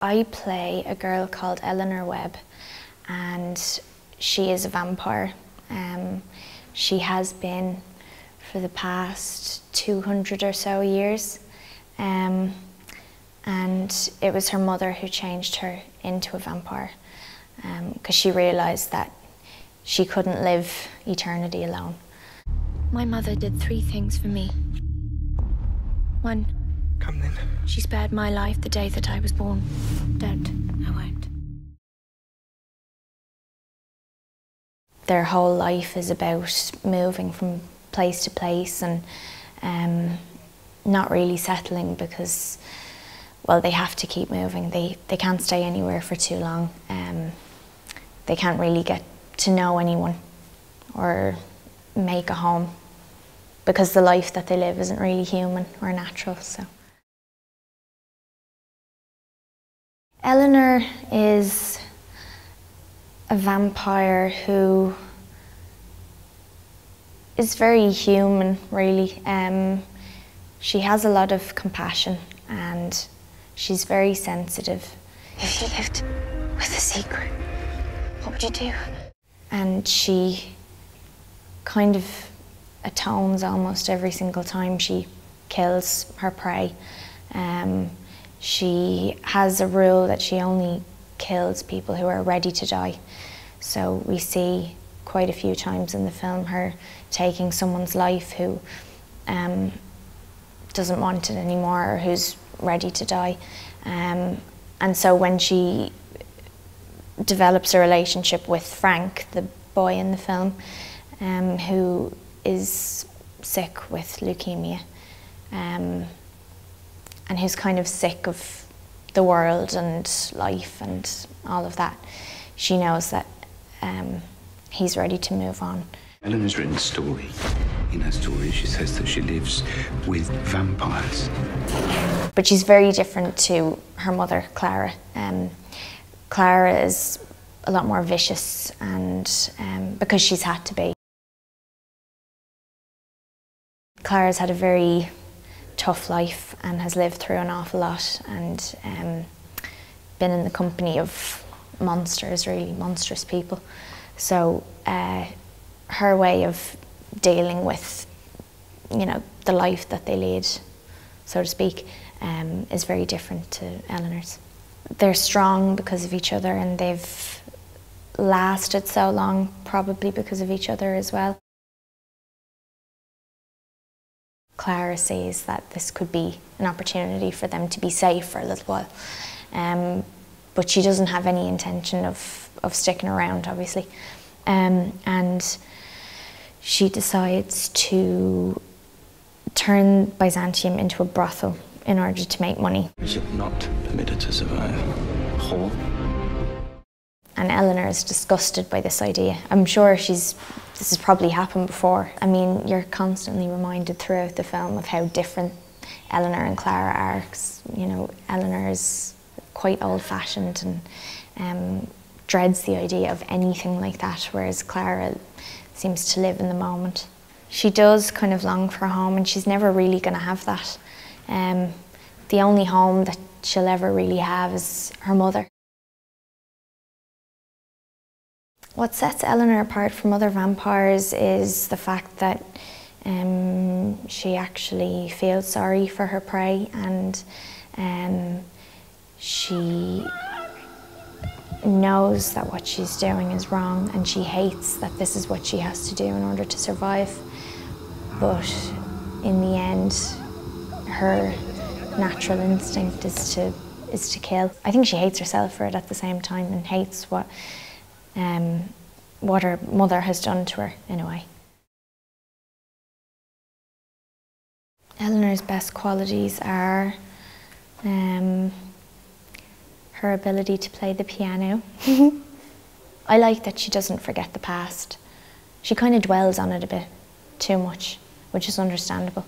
I play a girl called Eleanor Webb, and she is a vampire. She has been for the past 200 or so years, and it was her mother who changed her into a vampire because she realised that she couldn't live eternity alone. My mother did 3 things for me. 1. Come then. She spared my life the day that I was born. Don't. I won't. Their whole life is about moving from place to place and not really settling because, well, they have to keep moving. They can't stay anywhere for too long. They can't really get to know anyone or make a home because the life that they live isn't really human or natural. So. Eleanor is a vampire who is very human, really. She has a lot of compassion and she's very sensitive. If you lived with a secret, what would you do? And she kind of atones almost every single time she kills her prey. She has a rule that she only kills people who are ready to die. So we see quite a few times in the film her taking someone's life who doesn't want it anymore or who's ready to die. And so when she develops a relationship with Frank, the boy in the film, who is sick with leukemia, and who's kind of sick of the world and life and all of that, she knows that he's ready to move on. Eleanor's written a story. In her story, she says that she lives with vampires. But she's very different to her mother, Clara. Clara is a lot more vicious, and because she's had to be. Clara's had a very tough life and has lived through an awful lot and been in the company of monsters, really monstrous people. So her way of dealing with, you know, the life that they lead, so to speak, is very different to Eleanor's. They're strong because of each other, and they've lasted so long probably because of each other as well. Clara sees that this could be an opportunity for them to be safe for a little while, but she doesn't have any intention of sticking around, obviously. And she decides to turn Byzantium into a brothel in order to make money. Is it not permitted to survive? Whore? And Eleanor is disgusted by this idea. I'm sure this has probably happened before. I mean, you're constantly reminded throughout the film of how different Eleanor and Clara are. 'Cause, you know, Eleanor is quite old-fashioned and dreads the idea of anything like that, whereas Clara seems to live in the moment. She does kind of long for a home, and she's never really going to have that. The only home that she'll ever really have is her mother. What sets Eleanor apart from other vampires is the fact that she actually feels sorry for her prey, and she knows that what she's doing is wrong, and she hates that this is what she has to do in order to survive. But in the end, her natural instinct is to kill. I think she hates herself for it at the same time, and hates what her mother has done to her, in a way. Eleanor's best qualities are her ability to play the piano. I like that she doesn't forget the past. She kind of dwells on it a bit too much, which is understandable.